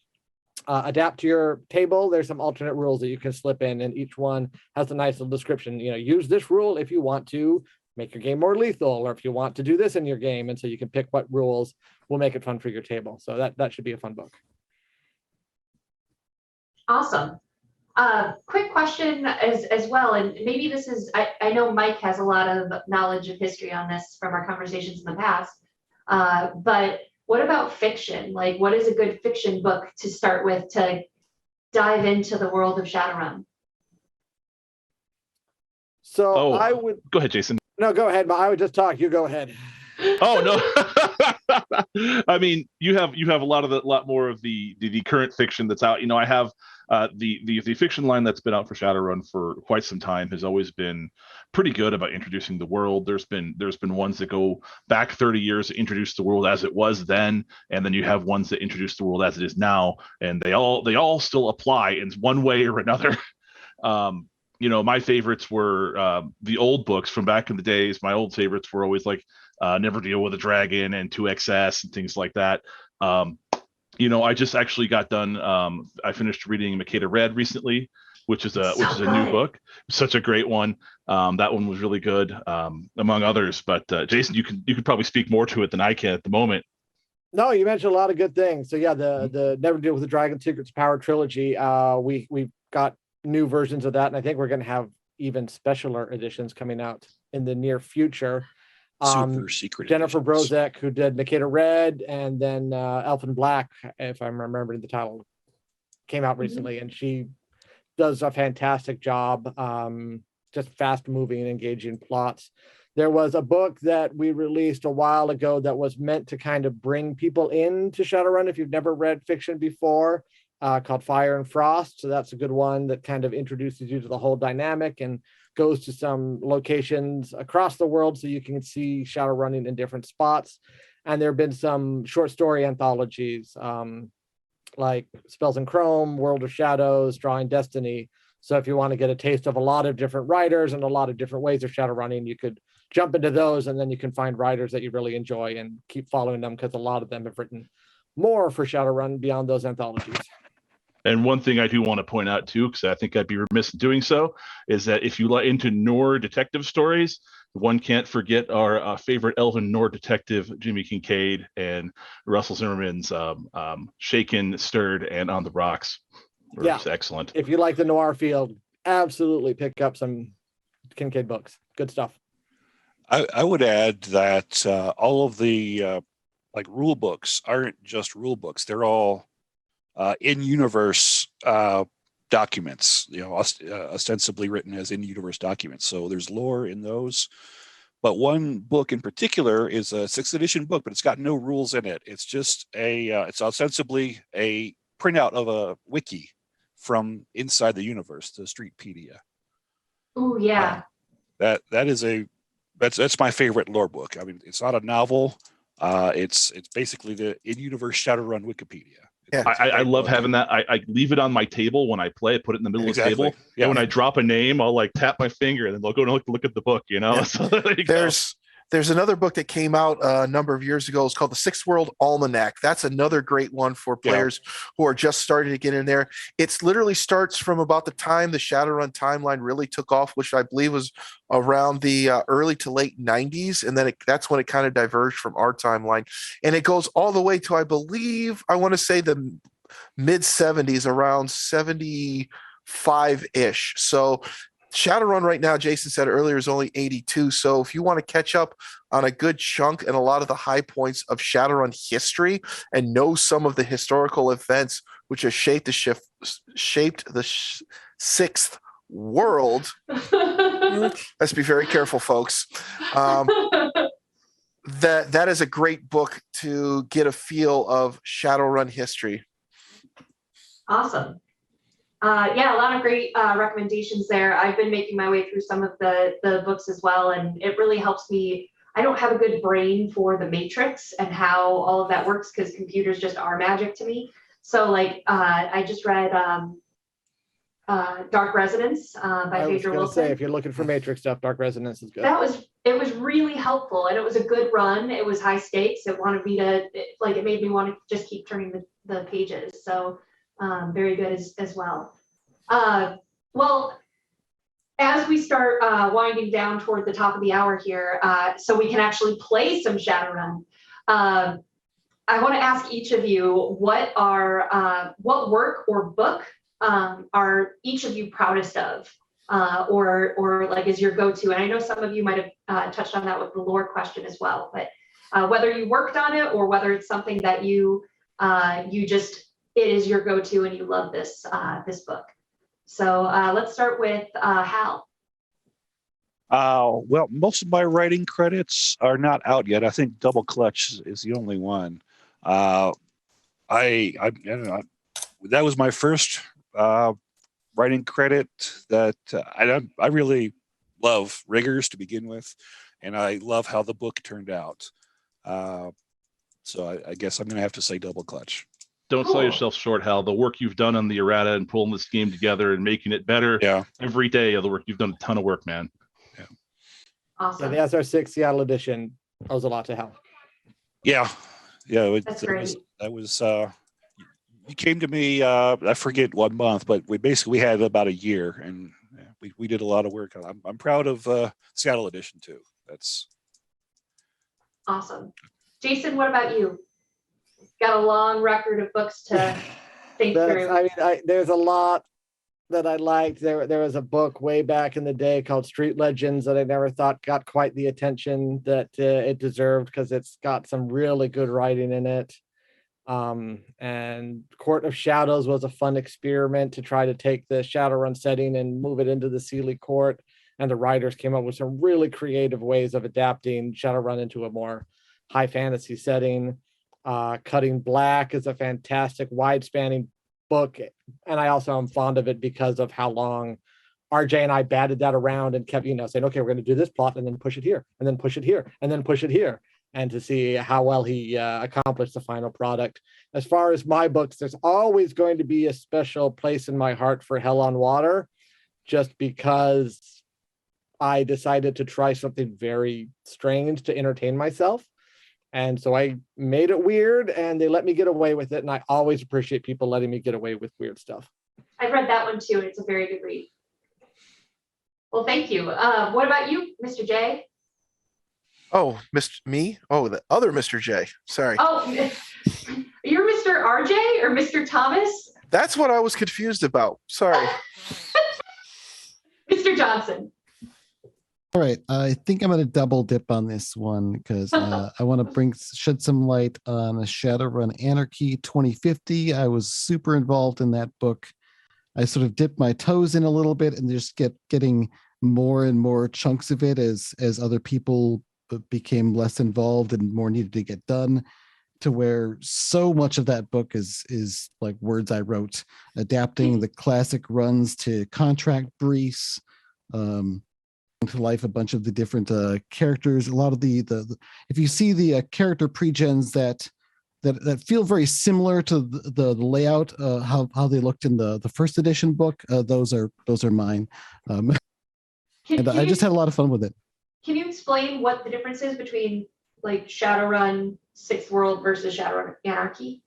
adapt to your table, there's some alternate rules that you can slip in, and each one has a nice little description. Use this rule if you want to make your game more lethal, or if you want to do this in your game. And so you can pick what rules will make it fun for your table. So that should be a fun book. Awesome. Quick question as well, and maybe this is, I know Mike has a lot of knowledge of history on this from our conversations in the past, but what about fiction? Like, what is a good fiction book to start with to dive into the world of Shadowrun? So I would go ahead, Jason. No, go ahead. I would just talk. You go ahead. Oh no. I mean, you have a lot more of the current fiction that's out. I have the fiction line that's been out for Shadowrun for quite some time has always been pretty good about introducing the world. There's been ones that go back 30 years to introduce the world as it was then, and then you have ones that introduce the world as it is now, and they all still apply in one way or another. My favorites were the old books from back in the days. My old favorites were always like Never Deal with a Dragon and 2XS and things like that. I just actually got done. I finished reading Makeda Red recently, which is a new book. Such a great one. That one was really good, among others. But Jason, you could probably speak more to it than I can at the moment. No, you mentioned a lot of good things. So yeah, the Never Deal with the Dragon Secrets Power trilogy. We've got new versions of that, and I think we're going to have even specialer editions coming out in the near future. Super secret Jennifer editions. Brozek, who did Makeda Red, and then Elfin Black, if I'm remembering the title, came out recently, and she does a fantastic job. Just fast moving and engaging plots. There was a book that we released a while ago that was meant to kind of bring people into Shadowrun if you've never read fiction before, called Fire and Frost. So that's a good one that kind of introduces you to the whole dynamic and goes to some locations across the world so you can see Shadowrunning in different spots. And there have been some short story anthologies like Spells in Chrome, World of Shadows, Drawing Destiny. So if you want to get a taste of a lot of different writers and a lot of different ways of Shadowrunning, you could jump into those, and then you can find writers that you really enjoy and keep following them, because a lot of them have written more for Shadowrun beyond those anthologies. And one thing I do want to point out too, because I think I'd be remiss in doing so, is that if you like into Noir detective stories, one can't forget our favorite elven Noir detective, Jimmy Kincaid, and Russell Zimmerman's Shaken, Stirred, and On the Rocks. Yeah, excellent. If you like the noir field, absolutely pick up some Kincaid books. Good stuff. I would add that all of the rule books aren't just rule books. They're all in-universe documents, ostensibly written as in-universe documents. So there's lore in those. But one book in particular is a 6th edition book, but it's got no rules in it. It's just it's ostensibly a printout of a wiki from inside the universe, the Streetpedia. Oh yeah. That's my favorite lore book. I mean, it's not a novel. It's basically the in-universe Shadowrun Wikipedia. Yeah. I love having that. I leave it on my table when I play. I put it in the middle of the table. Yeah. And when I drop a name, I'll tap my finger, and then they'll go and look at the book. Yeah. So There's another book that came out a number of years ago. It's called the Sixth World Almanac. That's another great one for players who are just starting to get in there. It's literally starts from about the time the Shadowrun timeline really took off, which I believe was around the early to late 90s. And then that's when it kind of diverged from our timeline. And it goes all the way to, I want to say the mid 70s, around 75-ish. So Shadowrun right now, Jason said earlier, is only 82. So if you want to catch up on a good chunk and a lot of the high points of Shadowrun history and know some of the historical events which have shaped the sixth world, let's be very careful, folks. that is a great book to get a feel of Shadowrun history. Awesome. Yeah, a lot of great recommendations there. I've been making my way through some of the books as well, and it really helps me. I don't have a good brain for the Matrix and how all of that works because computers just are magic to me. So like I just read Dark Resonance by I was Phaedra going to Wilson. say, if you're looking for Matrix stuff, Dark Resonance is good. It was really helpful, and it was a good run. It was high stakes. It made me want to just keep turning the pages. So very good as well. Well, as we start winding down toward the top of the hour here, so we can actually play some Shadowrun, I want to ask each of you what work or book are each of you proudest of, or like is your go-to? And I know some of you might have touched on that with the lore question as well, but whether you worked on it or whether it's something that it is your go-to and you love this book. So let's start with Hal. Well, most of my writing credits are not out yet. I think Double Clutch is the only one. I don't know, that was my first writing credit that I really love Riggers to begin with, and I love how the book turned out. So I guess I'm going to have to say Double Clutch. Don't sell yourself short, Hal. The work you've done on the errata and pulling this game together and making it better every day of the work, you've done a ton of work, man. Yeah. Awesome. Yeah, the SR6 Seattle edition owes a lot to Hal. Yeah. That's great. That was you came to me, I forget what month, but we had about a year, and we did a lot of work. I'm proud of Seattle edition too. That's awesome. Jason, what about you? Got a long record of books to think through. I mean, there's a lot that I liked. There was a book way back in the day called Street Legends that I never thought got quite the attention that it deserved because it's got some really good writing in it. And Court of Shadows was a fun experiment to try to take the Shadowrun setting and move it into the Sealy Court. And the writers came up with some really creative ways of adapting Shadowrun into a more high fantasy setting. Cutting Black is a fantastic wide-spanning book, and I also am fond of it because of how long RJ and I batted that around and kept, saying, okay, we're going to do this plot and then push it here, and then push it here, and then push it here, and to see how well he accomplished the final product. As far as my books, there's always going to be a special place in my heart for Hell on Water, just because I decided to try something very strange to entertain myself. And so I made it weird and they let me get away with it. And I always appreciate people letting me get away with weird stuff. I've read that one too, and it's a very good read. Well, thank you. What about you, Mr. J? Oh, me? Oh, the other Mr. J. Sorry. Oh, you're Mr. RJ or Mr. Thomas? That's what I was confused about. Sorry. Mr. Johnson. All right, I think I'm going to double dip on this one because I want to shed some light on a Shadowrun Anarchy 2050. I was super involved in that book. I sort of dipped my toes in a little bit and just getting more and more chunks of it as other people became less involved and more needed to get done, to where so much of that book is like words I wrote, adapting the classic runs to contract briefs, to life a bunch of the different characters. A lot of the if you see the character pre-gens that feel very similar to the layout, how they looked in the first edition book, those are mine. I just had a lot of fun with it. Can you explain what the difference is between like Shadowrun Sixth World versus Shadowrun Anarchy?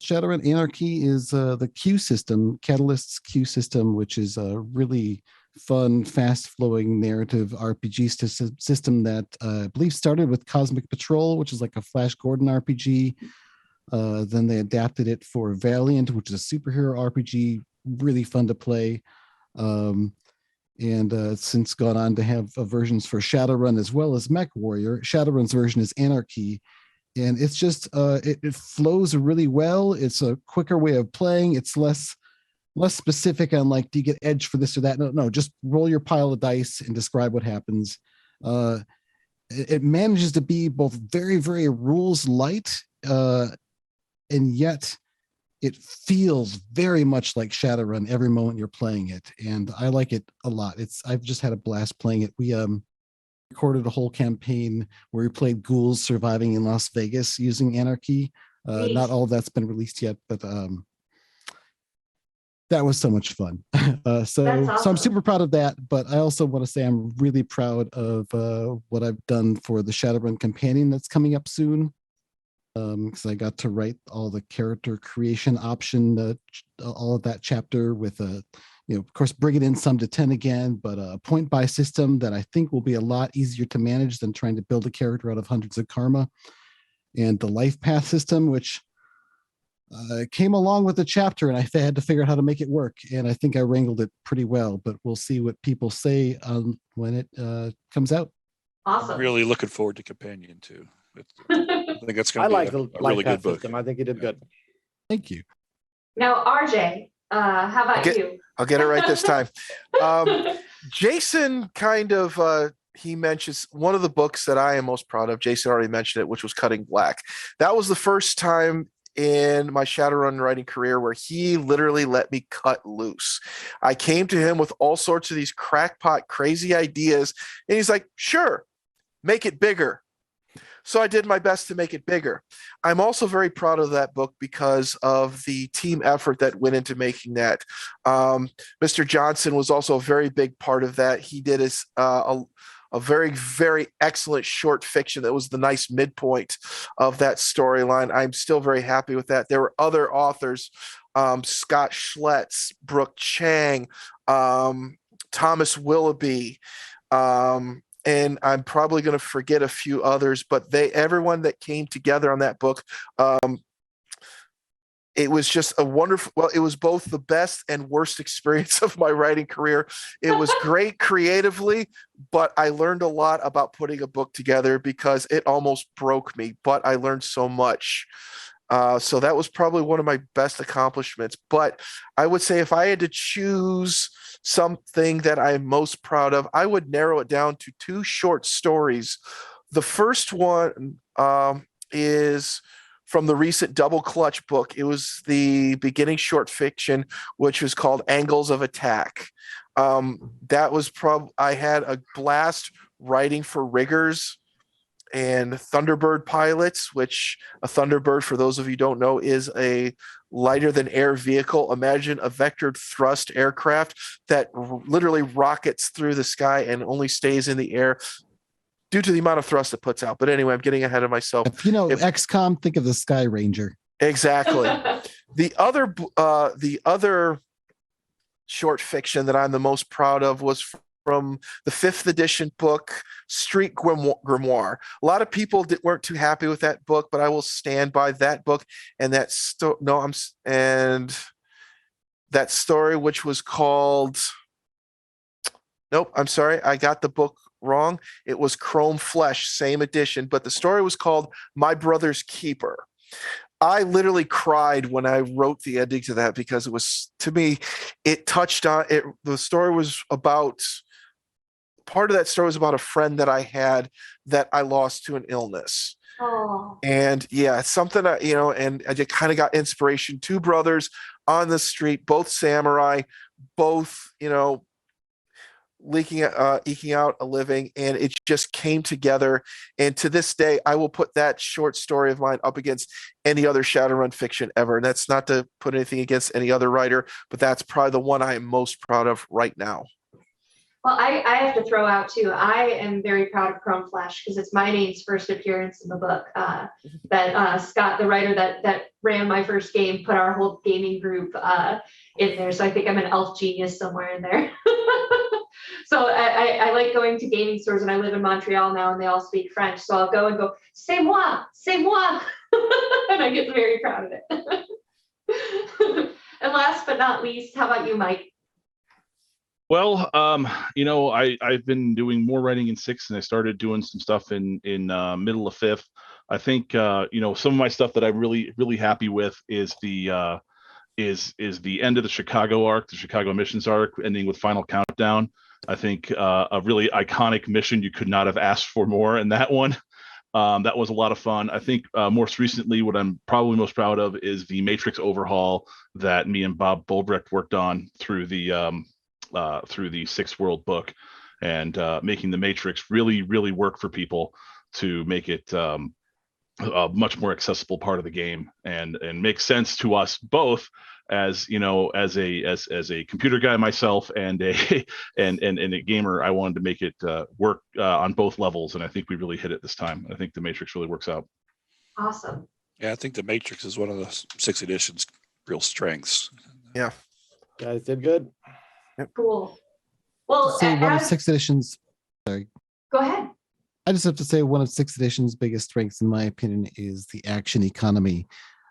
Shadowrun Anarchy is the queue system, Catalyst's queue system, which is a really fun, fast-flowing narrative RPG system that I believe started with Cosmic Patrol, which is like a Flash Gordon RPG. Then they adapted it for Valiant, which is a superhero RPG, really fun to play. And it's since gone on to have versions for Shadowrun as well as Mech Warrior. Shadowrun's version is Anarchy. And it's just, it flows really well. It's a quicker way of playing. It's less specific on like, do you get edge for this or that? No, just roll your pile of dice and describe what happens. it manages to be both very, very rules light, and yet it feels very much like Shadowrun every moment you're playing it, and I like it a lot. I've just had a blast playing it. We recorded a whole campaign where we played ghouls surviving in Las Vegas using Anarchy. Not all of that's been released yet, but that was so much fun. So I'm awesome. super proud of that. But I also want to say I'm really proud of what I've done for the Shadowrun companion that's coming up soon. Because I got to write all the character creation option, all of that chapter with of course, bringing in some to 10 again, but a point buy system that I think will be a lot easier to manage than trying to build a character out of hundreds of karma, and the life path system, which came along with the chapter, and I had to figure out how to make it work. And I think I wrangled it pretty well, but we'll see what people say when it comes out. Awesome. I'm really looking forward to Companion too. I think it's going to be like a the really life good path book. system. I think you did good. Thank you. Now, RJ, how about you? I'll get it right this time. Jason kind of he mentions one of the books that I am most proud of. Jason already mentioned it, which was Cutting Black. That was the first time in my Shadowrun writing career where he literally let me cut loose. I came to him with all sorts of these crackpot, crazy ideas, and he's like, "Sure, make it bigger." So I did my best to make it bigger. I'm also very proud of that book because of the team effort that went into making that. Mr. Johnson was also a very big part of that. He did a very, very excellent short fiction that was the nice midpoint of that storyline. I'm still very happy with that. There were other authors, Scott Schletz, Brooke Chang, Thomas Willoughby, and I'm probably going to forget a few others, but everyone that came together on that book, it was just a wonderful, well, it was both the best and worst experience of my writing career. It was great creatively, but I learned a lot about putting a book together because it almost broke me, but I learned so much. So that was probably one of my best accomplishments. But I would say if I had to choose something that I'm most proud of, I would narrow it down to two short stories. The first one is from the recent Double Clutch book. It was the beginning short fiction, which was called Angles of Attack. That was I had a blast writing for riggers and Thunderbird pilots, which a Thunderbird, for those of you who don't know, is a lighter than air vehicle. Imagine a vectored thrust aircraft that literally rockets through the sky and only stays in the air due to the amount of thrust it puts out. But anyway, I'm getting ahead of myself. If you know XCOM, think of the Sky Ranger. Exactly. The other short fiction that I'm the most proud of was from the 5th edition book, Street Grimoire. A lot of people weren't too happy with that book, but I will stand by that book and that that story, which was called. Nope, I'm sorry, I got the book wrong. It was Chrome Flesh, same edition, but the story was called My Brother's Keeper. I literally cried when I wrote the ending to that because it was, to me, it touched on it. The story was about, part of that story was about a friend that I had that I lost to an illness. Oh. And yeah, it's something that, and I just kind of got inspiration. Two brothers on the street, both samurai, both, eking out a living, and it just came together. And to this day, I will put that short story of mine up against any other Shadowrun fiction ever. And that's not to put anything against any other writer, but that's probably the one I am most proud of right now. Well, I have to throw out too. I am very proud of Chrome Flash because it's my name's first appearance in the book. That Scott, the writer that ran my first game, put our whole gaming group in there. So I think I'm an elf genius somewhere in there. So I like going to gaming stores, and I live in Montreal now, and they all speak French. So I'll go and go, c'est moi, and I get very proud of it. And last but not least, how about you, Mike? Well, I've been doing more writing in 6th, and I started doing some stuff in middle of 5th. I think some of my stuff that I'm really, really happy with is the is the end of the Chicago arc, the Chicago missions arc, ending with Final Countdown. I think a really iconic mission. You could not have asked for more in that one. That was a lot of fun. I think most recently, what I'm probably most proud of is the Matrix overhaul that me and Bob Bolbrecht worked on through the Sixth World book, and making the Matrix really, really work for people to make it a much more accessible part of the game, and make sense to us both, as as a computer guy myself and a and a gamer. I wanted to make it work on both levels, and I think we really hit it this time. I think the Matrix really works out. Awesome. Yeah, I think the Matrix is one of the 6th edition's real strengths. Yeah. Guys did good. Cool. Well, Say one of as- 6th edition's. go ahead. I just have to say one of 6th edition's biggest strengths, in my opinion, is the action economy.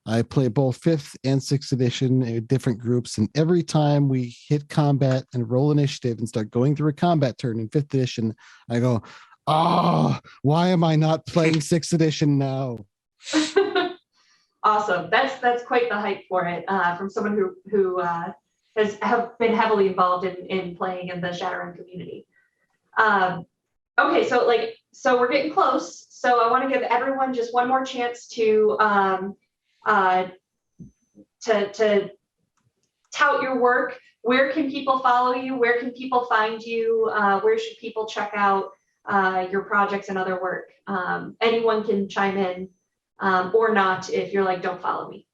I play both 5th and 6th edition in different groups, and every time we hit combat and roll initiative and start going through a combat turn in 5th edition, I go, why am I not playing 6th edition now? Awesome. That's quite the hype for it, from someone who have been heavily involved in playing in the Shadowrun community. Okay, so we're getting close. So I want to give everyone just one more chance to tout your work. Where can people follow you? Where can people find you? Where should people check out your projects and other work? Anyone can chime in, or not if you're like, don't follow me.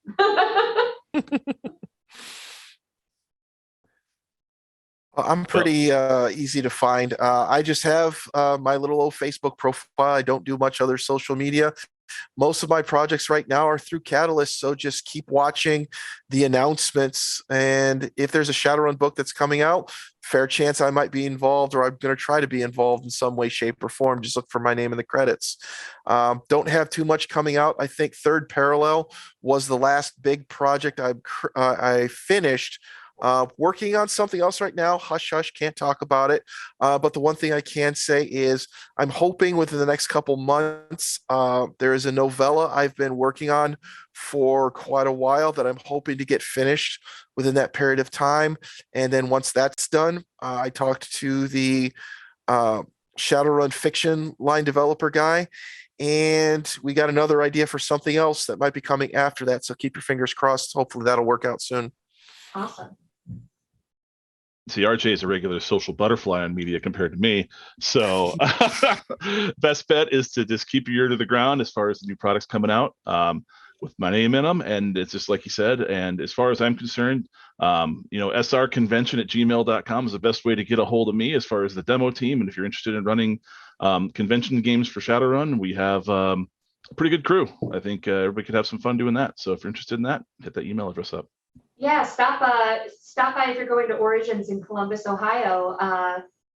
I'm pretty easy to find. I just have my little old Facebook profile. I don't do much other social media. Most of my projects right now are through Catalyst, so just keep watching the announcements. And if there's a Shadowrun book that's coming out, fair chance I might be involved, or I'm going to try to be involved in some way, shape, or form. Just look for my name in the credits. Don't have too much coming out. I think Third Parallel was the last big project I finished. Working on something else right now. Hush, hush, can't talk about it. But the one thing I can say is I'm hoping within the next couple months, there is a novella I've been working on for quite a while that I'm hoping to get finished within that period of time. And then once that's done, I talked to the Shadowrun fiction line developer guy, and we got another idea for something else that might be coming after that. So keep your fingers crossed. Hopefully that'll work out soon. Awesome. See, RJ is a regular social butterfly on media compared to me. So best bet is to just keep your ear to the ground as far as the new products coming out, with my name in them. And it's just like you said. And as far as I'm concerned, srconvention@gmail.com is the best way to get a hold of me as far as the demo team. And if you're interested in running convention games for Shadowrun, we have a pretty good crew. I think everybody could have some fun doing that. So if you're interested in that, hit that email address up. Yeah, stop by if you're going to Origins in Columbus, Ohio,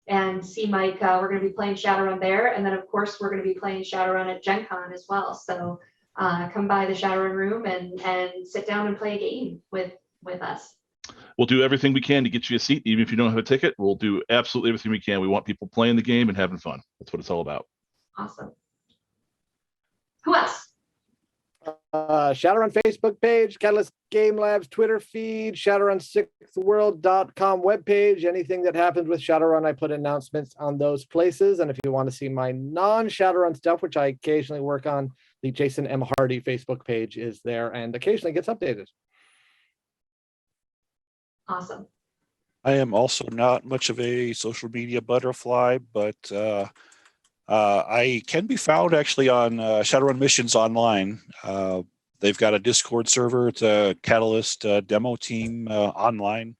and see Mike. We're going to be playing Shadowrun there, and then of course we're going to be playing Shadowrun at Gen Con as well. So come by the Shadowrun room and sit down and play a game with us. We'll do everything we can to get you a seat, even if you don't have a ticket. We'll do absolutely everything we can. We want people playing the game and having fun. That's what it's all about. Awesome. Who else? Shadowrun Facebook page, Catalyst Game Labs Twitter feed, Shadowrun6thworld.com webpage. Anything that happens with Shadowrun, I put announcements on those places. And if you want to see my non-Shadowrun stuff, which I occasionally work on, the Jason M. Hardy Facebook page is there and occasionally gets updated. Awesome. I am also not much of a social media butterfly, but I can be found actually on Shadowrun Missions Online. They've got a Discord server. It's a Catalyst demo team online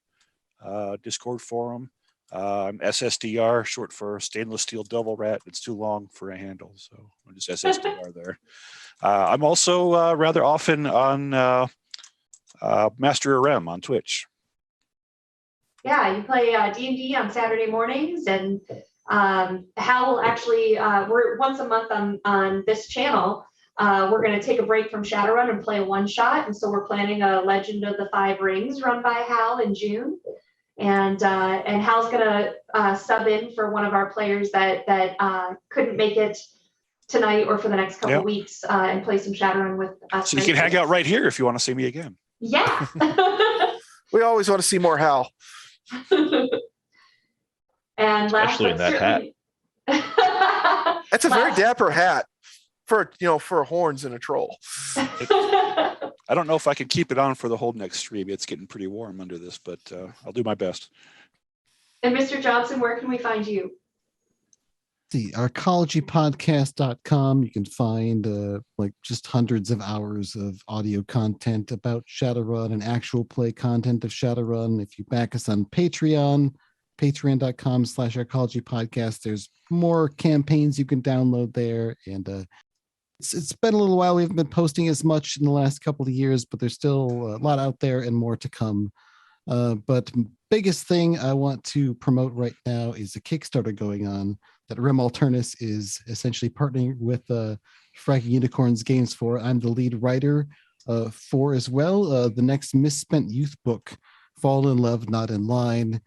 Discord forum. I'm SSDR, short for Stainless Steel Devil Rat. It's too long for a handle, so I'm just SSDR there. I'm also rather often on Master RM on Twitch. Yeah, you play D&D on Saturday mornings, and Hal will actually, we're once a month on this channel. We're going to take a break from Shadowrun and play a one-shot, and so we're planning a Legend of the Five Rings run by Hal in June. And Hal's going to sub in for one of our players that couldn't make it tonight or for the next couple weeks, and play some Shadowrun with us. So you can hang out right here if you want to see me again. Yeah. We always want to see more Hal. And last Especially in but that hat. certainly- That's a very last- dapper hat for horns and a troll. I don't know if I can keep it on for the whole next stream. It's getting pretty warm under this, but I'll do my best. And Mr. Johnson, where can we find you? The arcologypodcast.com. You can find like just hundreds of hours of audio content about Shadowrun and actual play content of Shadowrun. If you back us on Patreon, patreon.com/arcologypodcast, there's more campaigns you can download there. And it's been a little while. We haven't been posting as much in the last couple of years, but there's still a lot out there and more to come. But biggest thing I want to promote right now is a Kickstarter going on that Rem Alternus is essentially partnering with Fracking Unicorns Games for. I'm the lead writer for as well. The next Misspent Youth book, Fall in Love, Not in Line.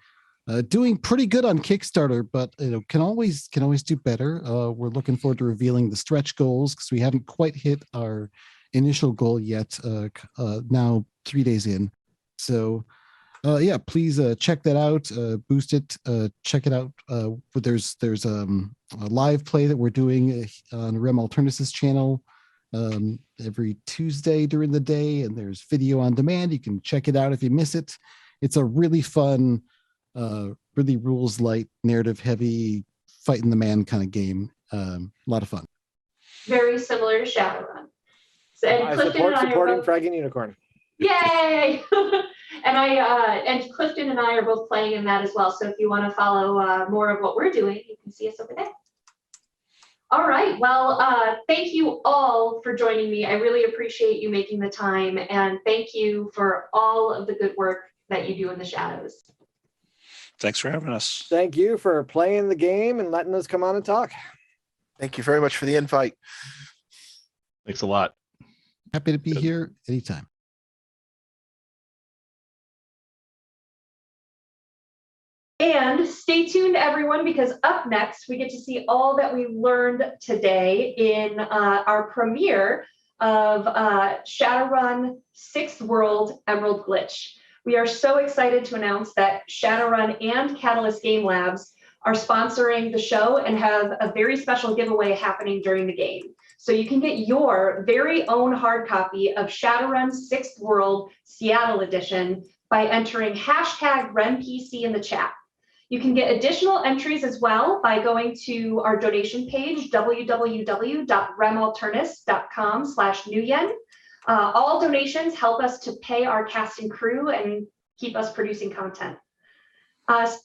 Doing pretty good on Kickstarter, but can always do better. We're looking forward to revealing the stretch goals because we haven't quite hit our initial goal yet. Now 3 days in, so yeah, please check that out. Boost it. Check it out. There's a live play that we're doing on Rem Alternus' channel every Tuesday during the day, and there's video on demand. You can check it out if you miss it. It's a really fun, really rules light, narrative heavy, fighting the man kind of game. A lot of fun. Very similar to Shadowrun. So, and I Clifton and I are supporting both, Fragging Unicorn. yay! And Clifton and I are both playing in that as well. So if you want to follow more of what we're doing, you can see us over there. All right. Well, thank you all for joining me. I really appreciate you making the time, and thank you for all of the good work that you do in the shadows. Thanks for having us. Thank you for playing the game and letting us come on and talk. Thank you very much for the invite. Thanks a lot. Happy to be here anytime. And stay tuned, everyone, because up next, we get to see all that we learned today in our premiere of Shadowrun 6th World Emerald Glitch. We are so excited to announce that Shadowrun and Catalyst Game Labs are sponsoring the show and have a very special giveaway happening during the game. So you can get your very own hard copy of Shadowrun 6th World Seattle Edition by entering #RemPC in the chat. You can get additional entries as well by going to our donation page, www.remalternus.com/nuyen. All donations help us to pay our cast and crew and keep us producing content.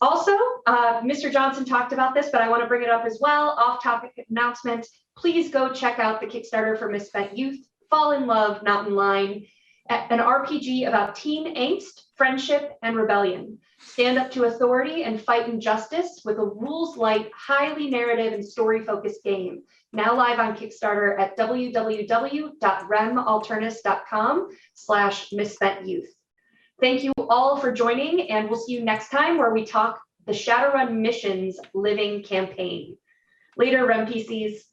Also, Mr. Johnson talked about this, but I want to bring it up as well. Off-topic announcement, please go check out the Kickstarter for Misspent Youth, Fall in Love, Not in Line, an RPG about teen angst, friendship, and rebellion. Stand up to authority and fight injustice with a rules-light, highly narrative and story-focused game. Now live on Kickstarter at www.remalternus.com/misspent-youth. Thank you all for joining, and we'll see you next time where we talk the Shadowrun Missions Living Campaign. Later, RemPCs.